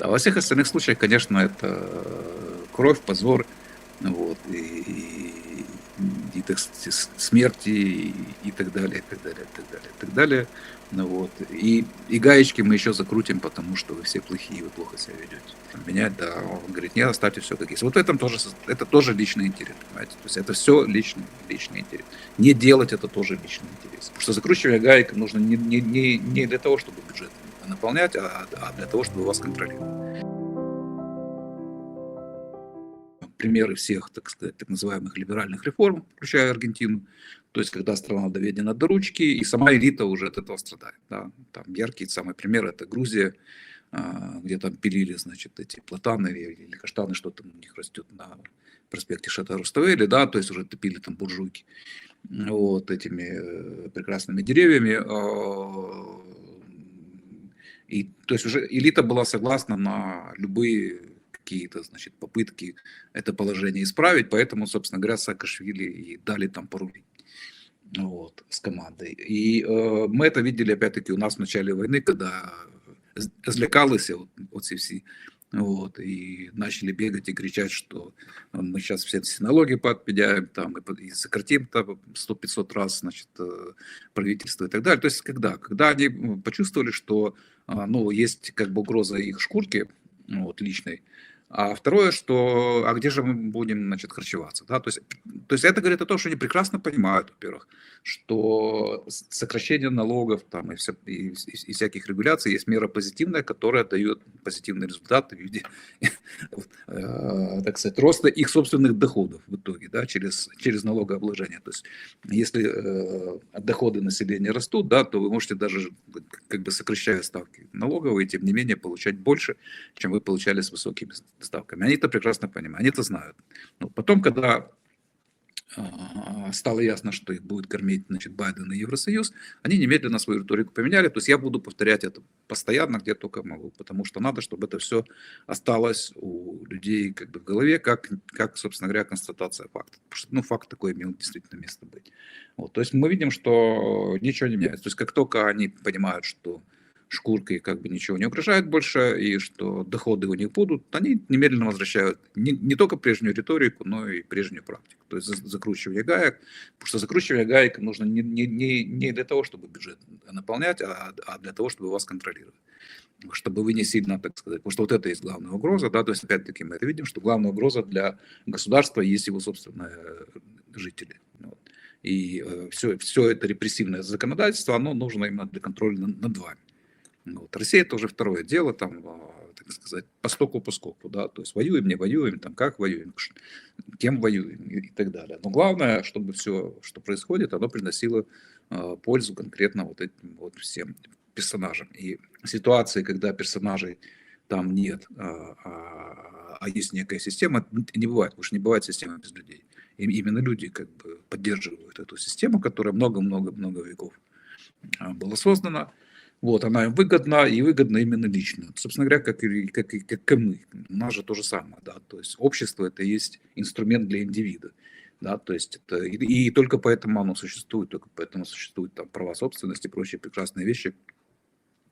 А во всех остальных случаях, конечно, это кровь, позор, вот, и, так сказать, смерти, и так далее, и так далее, и так далее, и так далее. Ну вот. И гаечки мы еще закрутим, потому что вы все плохие, вы плохо себя ведете. Там, менять, да, он говорит, нет, оставьте все как есть. Вот в этом тоже, это тоже личный интерес, понимаете? То есть это все личный интерес. Не делать это тоже личный интерес. Потому что закручивая гаек нужно не для того, чтобы бюджет наполнять, а для того, чтобы вас контролировать. Примеры всех, так сказать, так называемых либеральных реформ, включая Аргентину, то есть когда страна доведена до ручки, и сама элита уже от этого страдает. Да. Там яркий самый пример – это Грузия, где там пилили, значит, эти платаны или каштаны, что там у них растет на проспекте Шата Руставели, да, то есть уже топили там буржуйки вот этими прекрасными деревьями. И то есть уже элита была согласна на любые какие-то, значит, попытки это положение исправить, поэтому, собственно говоря, Саакашвили и дали там порулить вот, с командой. И мы это видели, опять-таки, у нас в начале войны, когда злякались вот все, вот, и начали бегать и кричать, что мы сейчас все налоги подпедяем, там, и сократим там 100-500 раз, значит, правительство и так далее. То есть когда они почувствовали, что ну, есть как бы угроза их шкурки, вот, личной, а второе, что, а где же мы будем, значит, харчеваться, да, то есть это говорит о том, что они прекрасно понимают, во-первых, что сокращение налогов там, и всяких регуляций есть мера позитивная, которая дает позитивный результат в виде, так сказать, роста их собственных доходов в итоге, да, через налогообложение. То есть если доходы населения растут, да, то вы можете даже, как бы сокращая ставки налоговые, тем не менее получать больше, чем вы получали с высокими ставками. Они это прекрасно понимают, они это знают. Но потом, когда стало ясно, что их будет кормить, значит, Байден и Евросоюз, они немедленно свою риторику поменяли. То есть я буду повторять это постоянно, где только могу, потому что надо, чтобы это все осталось у людей как бы в голове, как, собственно говоря, констатация факта. Потому что, ну, факт такой имел действительно место быть. Вот, то есть мы видим, что ничего не меняется. То есть как только они понимают, что шкуркой как бы ничего не угрожает больше, и что доходы у них будут, они немедленно возвращают не только прежнюю риторику, но и прежнюю практику. То есть закручивание гаек, потому что закручивание гаек нужно не для того, чтобы бюджет наполнять, а для того, чтобы вас контролировать. Чтобы вы не сильно, так сказать, потому что вот это есть главная угроза, да, то есть опять-таки мы это видим, что главная угроза для государства есть его собственные жители. Вот. И все это репрессивное законодательство, оно нужно именно для контроля над вами. Вот. Россия это уже второе дело, там, так сказать, по скоку, да, то есть воюем, не воюем, там, как воюем, кем воюем и так далее. Но главное, чтобы все, что происходит, оно приносило пользу конкретно вот этим вот всем персонажам. И ситуации, когда персонажей там нет, а есть некая система, не бывает, потому что не бывает системы без людей. И именно люди как бы поддерживают эту систему, которая много-много-много веков была создана. Вот, она им выгодна, и выгодна именно лично. Собственно говоря, как и мы. У нас же то же самое. Да? То есть общество – это есть инструмент для индивида. Да? То есть это, и только поэтому оно существует, только поэтому существуют там права собственности и прочие прекрасные вещи,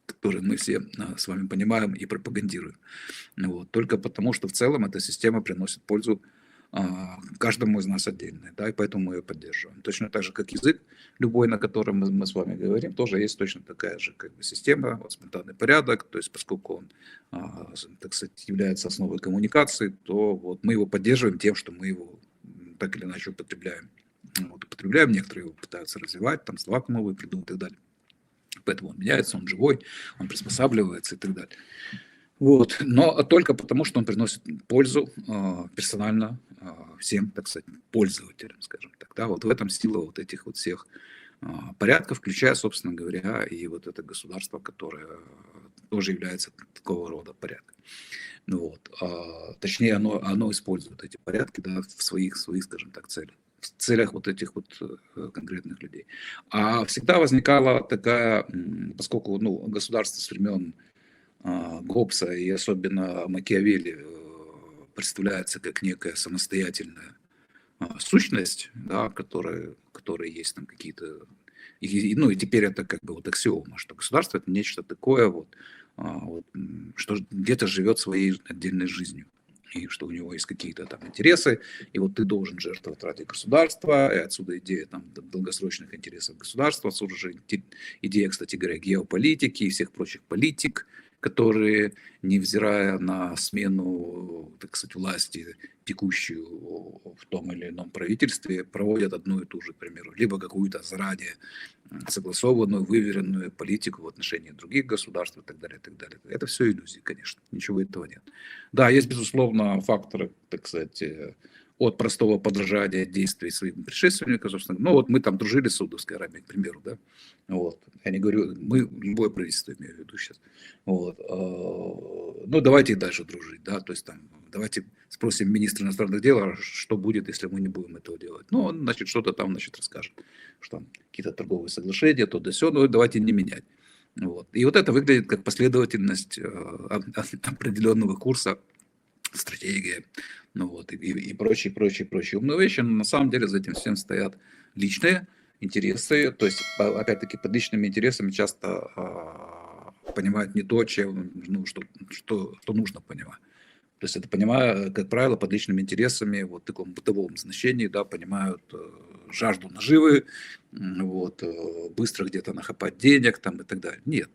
которые мы все с вами понимаем и пропагандируем. Вот. Только потому, что в целом эта система приносит пользу каждому из нас отдельно, да, и поэтому мы ее поддерживаем. Точно так же, как язык любой, на котором мы с вами говорим, тоже есть точно такая же как бы система, вот, спонтанный порядок, то есть поскольку он, так сказать, является основой коммуникации, то вот мы его поддерживаем тем, что мы его так или иначе употребляем. Вот, употребляем, некоторые его пытаются развивать, там слова новые придумать и так далее. Поэтому он меняется, он живой, он приспосабливается и так далее. Вот. Но только потому, что он приносит пользу персонально всем, так сказать, пользователям, скажем так. Да? Вот в этом сила вот этих вот всех порядков, включая, собственно говоря, и вот это государство, которое тоже является такого рода порядком. Вот. Точнее, оно использует эти порядки, да, в своих, скажем так, целях. В целях вот этих вот конкретных людей. А всегда возникала такая, поскольку государство с времен Гоббса и особенно Макиавелли представляется как некая самостоятельная сущность, да, которая есть там какие-то... И теперь это как бы вот аксиома, что государство это нечто такое вот что где-то живет своей отдельной жизнью, и что у него есть какие-то там интересы, и вот ты должен жертвовать ради государства, и отсюда идея там долгосрочных интересов государства, отсюда же идея, кстати говоря, геополитики и всех прочих политик, которые, невзирая на смену, так сказать, власти, текущую в том или ином правительстве, проводят одну и ту же, к примеру, либо какую-то заранее согласованную, выверенную политику в отношении других государств и так далее, и так далее. Это все иллюзии, конечно, ничего этого нет. Да, есть, безусловно, факторы, так сказать, от простого подражания действий своим предшественникам, собственно. Ну, вот мы там дружили с Саудовской Аравией, к примеру, да. Вот. Я не говорю, мы, любое правительство имею в виду сейчас. Вот. Ну, давайте и дальше дружить, да, то есть там, давайте спросим министра иностранных дел, что будет, если мы не будем этого делать. Ну, он, значит, что-то там, значит, расскажет, что там какие-то торговые соглашения, то да сё, но давайте не менять. Вот. И вот это выглядит как последовательность определенного курса, стратегия, ну вот, и прочие, прочие, прочие умные вещи. Но на самом деле за этим всем стоят личные интересы, то есть, опять-таки, под личными интересами часто понимают не то, чем, ну, что нужно понимать. То есть это понимаю, как правило, под личными интересами, вот в таком бытовом значении, да, понимают жажду наживы, вот, быстро где-то нахапать денег там и так далее. Нет,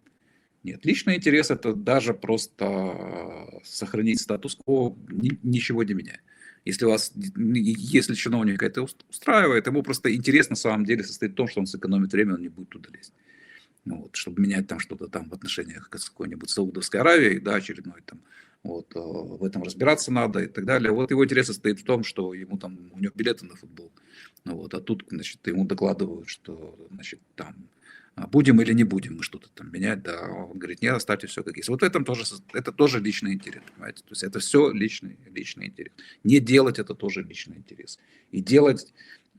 нет, личный интерес это даже просто сохранить статус-кво, ничего не меняя. Если вас, если чиновника это устраивает, ему просто интерес на самом деле состоит в том, что он сэкономит время, он не будет туда лезть. Ну, вот, чтобы менять там что-то там в отношениях с какой-нибудь Саудовской Аравией, да, очередной там, вот, в этом разбираться надо и так далее. Вот его интерес состоит в том, что ему там, у него билеты на футбол, ну, вот, а тут, значит, ему докладывают, что, значит, там, будем или не будем мы что-то там менять, да, он говорит, нет, оставьте все как есть. Вот в этом тоже, это тоже личный интерес, понимаете, то есть это все личный интерес. Не делать это тоже личный интерес. И делать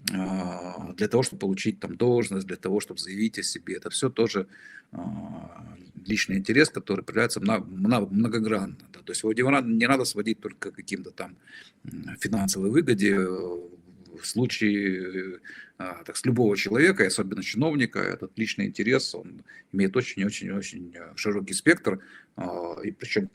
для того, чтобы получить там должность, для того, чтобы заявить о себе. Это все тоже личный интерес, который проявляется многогранно. Да. То есть его не надо сводить только к каким-то там финансовой выгоде. В случае так, с любого человека, и особенно чиновника, этот личный интерес, он имеет очень-очень-очень широкий спектр. И причем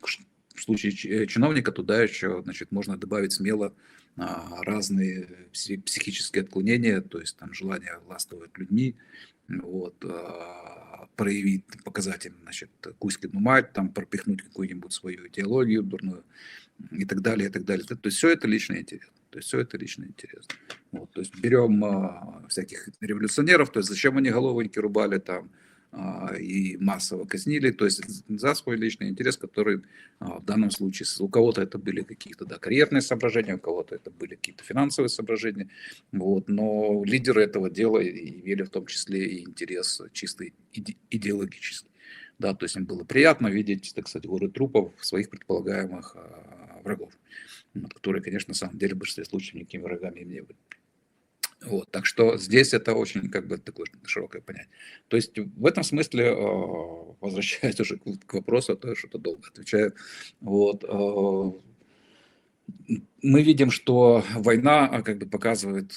в случае чиновника туда еще, значит, можно добавить смело разные психические отклонения, то есть там желание властвовать людьми, вот, проявить, показать им, значит, Кузькину мать, там пропихнуть какую-нибудь свою идеологию дурную и так далее, и так далее. То есть все это личный интерес. То есть все это личный интерес. Вот, то есть берем всяких революционеров, то есть зачем они головоньки рубали там, и массово казнили, то есть за свой личный интерес, который в данном случае у кого-то это были какие-то, да, карьерные соображения, у кого-то это были какие-то финансовые соображения, вот, но лидеры этого дела имели в том числе и интерес чисто идеологический, да, то есть им было приятно видеть, так сказать, горы трупов своих предполагаемых врагов, которые, конечно, на самом деле в большинстве случаев никакими врагами им не были. Вот, так что здесь это очень как бы такое широкое понятие. То есть в этом смысле, возвращаясь уже к вопросу, а то я что-то долго отвечаю, вот, мы видим, что война как бы показывает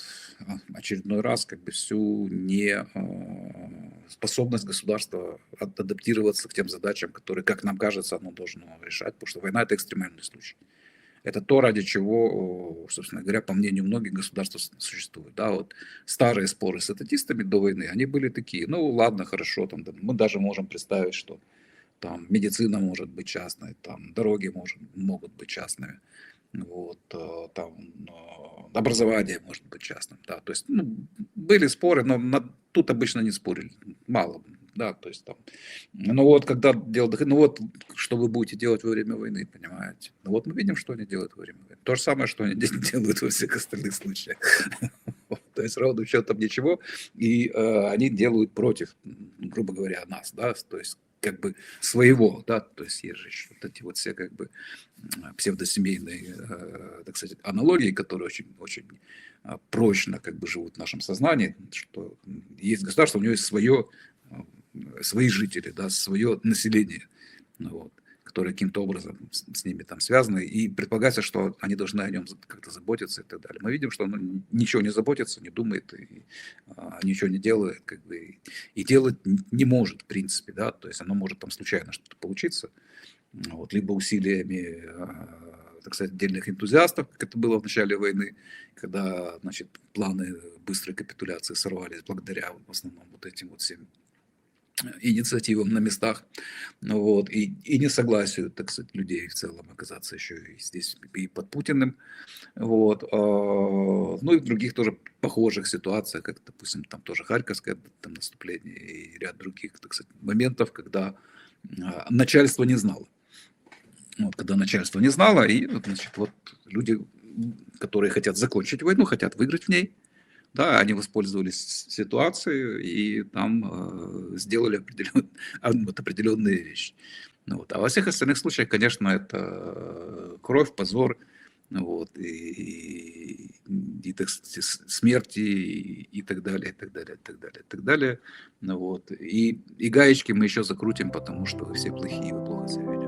очередной раз как бы всю неспособность государства адаптироваться к тем задачам, которые, как нам кажется, оно должно решать, потому что война – это экстремальный случай. Это то, ради чего, собственно говоря, по мнению многих, государства существует. Да, вот старые споры с этатистами до войны, они были такие, ну ладно, хорошо, там, мы даже можем представить, что там медицина может быть частной, там дороги могут быть частными, вот, там образование может быть частным, да, то есть, ну, были споры, но тут обычно не спорили, мало, да, то есть там, ну вот, когда дело доходит, ну вот, что вы будете делать во время войны, понимаете, ну вот мы видим, что они делают во время войны, то же самое, что они делают во всех остальных случаях, то есть ровным счетом ничего, и они делают против, грубо говоря, нас, да, то есть как бы своего, да, то есть есть же вот эти вот все как бы псевдосемейные, так сказать, аналогии, которые очень, очень прочно как бы живут в нашем сознании, что есть государство, у него есть свои жители, да, свое население, вот, которое каким-то образом с ними там связано, и предполагается, что они должны о нем как-то заботиться и так далее. Мы видим, что оно ничего не заботится, не думает, и ничего не делает, как бы, и делать не может, в принципе, да, то есть оно может там случайно что-то получиться, вот, либо усилиями, так сказать, отдельных энтузиастов, как это было в начале войны, когда, значит, планы быстрой капитуляции сорвались благодаря в основном вот этим вот всем инициативам на местах, ну вот, и несогласию, так сказать, людей в целом оказаться еще и здесь и под Путиным, вот, ну и в других тоже похожих ситуациях, как, допустим, там тоже Харьковское там наступление и ряд других, так сказать, моментов, когда начальство не знало. Вот, когда начальство не знало, и, вот, значит, вот люди, которые хотят закончить войну, хотят выиграть в ней, да, они воспользовались ситуацией и там сделали вот определенные вещи. Ну, вот. А во всех остальных случаях, конечно, это кровь, позор, ну вот, и так сказать, смерти, и так далее, и так далее, и так далее, и так далее. Ну, вот. И гаечки мы еще закрутим, потому что вы все плохие, вы плохо себя ведете.